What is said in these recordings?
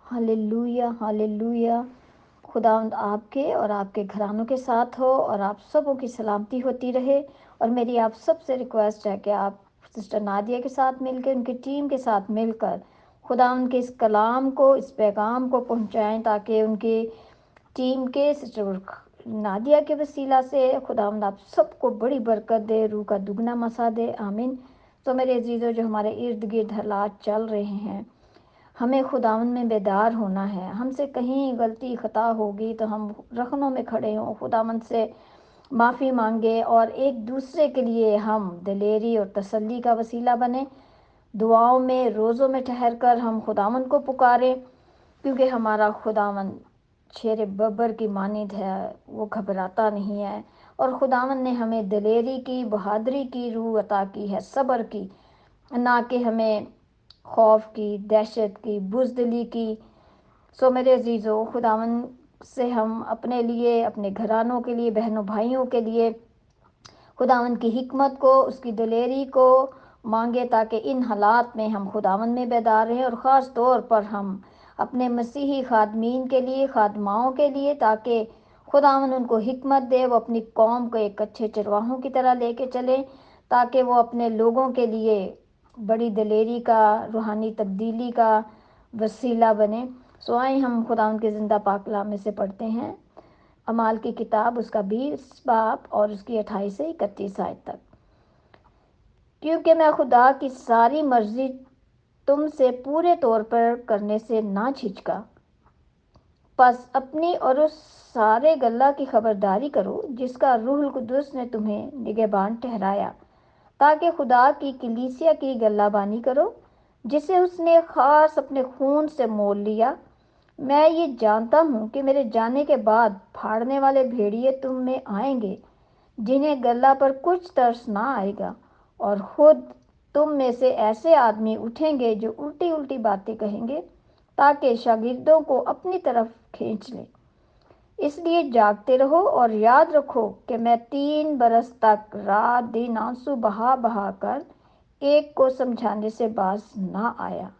Hallelujah hallelujah. खुदावंद आपके और आपके घरानों के साथ हो और आप सबों की सलामती होती रहे। और मेरी आप सबसे रिक्वेस्ट है कि आप सिस्टर नादिया के साथ मिलकर, उनकी टीम के साथ मिलकर खुदावंद के इस कलाम को, इस पैगाम को पहुंचाएं, ताकि उनकी टीम के सिस्टर नादिया के वसीला से खुदावंद आप सबको बड़ी बरकत दे, रूह का दुगना मसा दे। आमीन। तो मेरे अजीज़ों, जो हमारे इर्द गिर्द हालात चल रहे हैं, हमें खुदावंद में बेदार होना है। हमसे कहीं गलती खता होगी तो हम रखनों में खड़े हों, खुदावंद से माफ़ी मांगे और एक दूसरे के लिए हम दिलेरी और तसल्ली का वसीला बने। दुआओं में, रोज़ों में ठहर कर हम खुदावंद को पुकारें, क्योंकि हमारा खुदावंद शेर बब्बर की मानिंद है, वो घबराता नहीं है। और खुदावंद ने हमें दिलेरी की, बहादुरी की रूह अता की है, सब्र की, ना कि हमें खौफ की, दहशत की, बुज़दिली की। सो मेरे अजीज़ों, खुदावंद से हम अपने लिए, अपने घरानों के लिए, बहनों भाइयों के लिए खुदावंद की हिकमत को, उसकी दिलेरी को मांगे, ताकि इन हालात में हम खुदावंद में बेदार रहें। और ख़ास तौर पर हम अपने मसीही खादमीन के लिए, खादमाओं के लिए, ताकि खुदावंद उनको हिकमत दे, वो अपनी कौम को एक अच्छे चरवाहों की तरह लेके चलें, ताकि वो अपने लोगों के लिए बड़ी दिलेरी का, रूहानी तब्दीली का वसीला बने। सो आए हम खुदावंद के ज़िंदा पाक कलाम में से पढ़ते हैं, अमाल की किताब, उसका 20 बाब और उसकी 28 से 31 आयत तक। क्योंकि मैं खुदा की सारी मर्जी तुमसे पूरे तौर पर करने से ना झिझका, बस अपनी और उस सारे गल्ला की खबरदारी करो जिसका रूहुल कुद्दुस ने तुम्हें निगहबान ठहराया, ताकि खुदा की कलीसिया की गल्लाबानी करो, जिसे उसने खास अपने खून से मोल लिया। मैं ये जानता हूँ कि मेरे जाने के बाद फाड़ने वाले भेड़िए तुम में आएंगे, जिन्हें गल्ला पर कुछ तरस ना आएगा, और खुद तुम में से ऐसे आदमी उठेंगे जो उल्टी उल्टी बातें कहेंगे, ताकि शागिर्दों को अपनी तरफ खींच लें। इसलिए जागते रहो और याद रखो कि मैं 3 बरस तक रात दिन आंसू बहा बहा कर एक को समझाने से बाज ना आया।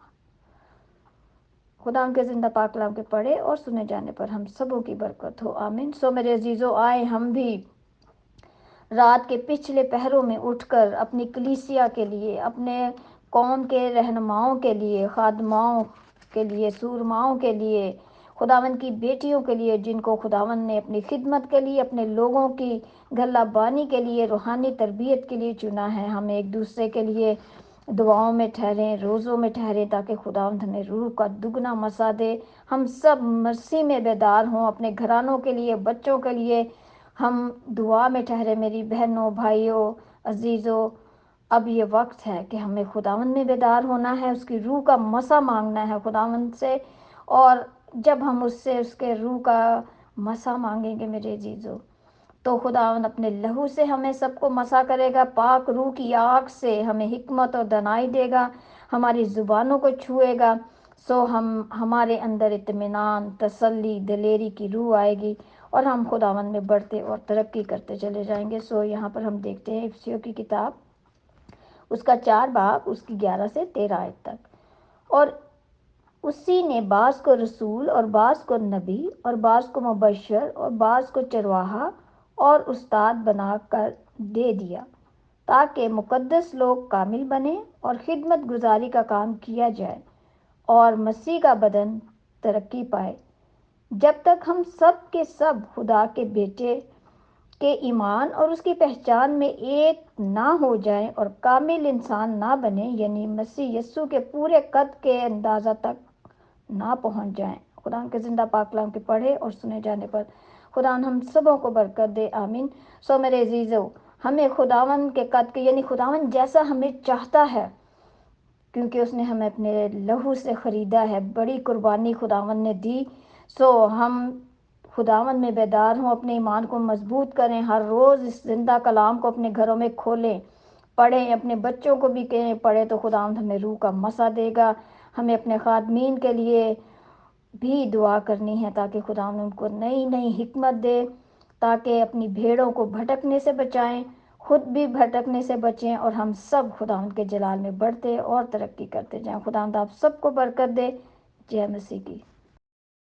खुदा के ज़िंदा पाक कलाम के पढ़े और सुने जाने पर हम सबों की बरकत हो। आमीन। सो मेरे अजीज़ों, आए हम भी रात के पिछले पहरों में उठकर अपनी कलीसिया के लिए, अपने कौम के रहनुमाओं के लिए, खादमाओं के लिए, सूरमाओं के लिए, खुदावंद की बेटियों के लिए, जिनको खुदावंद ने अपनी खिदमत के लिए, अपने लोगों की गल्लाबानी के लिए, रूहानी तरबियत के लिए चुना है, हम एक दूसरे के लिए दुआओं में ठहरें, रोज़ों में ठहरें, ताकि खुदावंद हमें रूह का दुगना मसा दे। हम सब मसीह में बेदार हों, अपने घरानों के लिए, बच्चों के लिए हम दुआ में ठहरे। मेरी बहनों, भाइयों, अजीज़ों, अब ये वक्त है कि हमें खुदावंद में बेदार होना है, उसकी रूह का मसा मांगना है खुदावंद से। और जब हम उससे, उसके रूह का मसा मांगेंगे मेरे अजीज़ों, तो खुदावंद अपने लहू से हमें सबको मसा करेगा, पाक रूह की आग से हमें हिकमत और दनाई देगा, हमारी ज़ुबानों को छुएगा। सो हम, हमारे अंदर इत्मीनान, तसल्ली, दिलेरी की रूह आएगी और हम खुदावंद में बढ़ते और तरक्की करते चले जाएंगे। सो यहाँ पर हम देखते हैं इफिसियों की किताब, उसका 4 बाब, उसकी 11 से 13 आयत तक। और उसी ने बास को रसूल और बास को नबी और बास को मुबशर और बास को चरवाहा और उस्ताद बनाकर दे दिया, ताकि मुकद्दस लोग कामिल बने और खिदमत गुजारी का काम किया जाए और मसीह का बदन तरक्की पाए, जब तक हम सब के सब खुदा के बेटे के ईमान और उसकी पहचान में एक ना हो जाएं और कामिल इंसान ना बने, यानी मसीह यस्सु के पूरे कद के अंदाज़ा तक ना पहुंच जाएं। खुदा के ज़िंदा पाक कलाम के पढ़े और सुने जाने पर खुदा हम सबों को बरकत दे। आमीन। सो मेरे अजीज़ों, हमें खुदावन के कद के, यानी खुदावन जैसा हमें चाहता है, क्योंकि उसने हमें अपने लहू से ख़रीदा है, बड़ी कुर्बानी खुदावन ने दी। सो हम खुदावन में बेदार हों, अपने ईमान को मजबूत करें, हर रोज़ इस जिंदा कलाम को अपने घरों में खोलें, पढ़ें, अपने बच्चों को भी कहें पढ़ें, तो खुदावंद हमें रूह का मसा देगा। हमें अपने खादमीन के लिए भी दुआ करनी है, ताकि खुदावंद उनको नई नई हिकमत दे, ताकि अपनी भेड़ों को भटकने से बचाएं, खुद भी भटकने से बचें, और हम सब खुदावंद के जलाल में बढ़ते और तरक्की करते जाएं। खुदावंद आप सबको बरकत दे। जय मसीह की।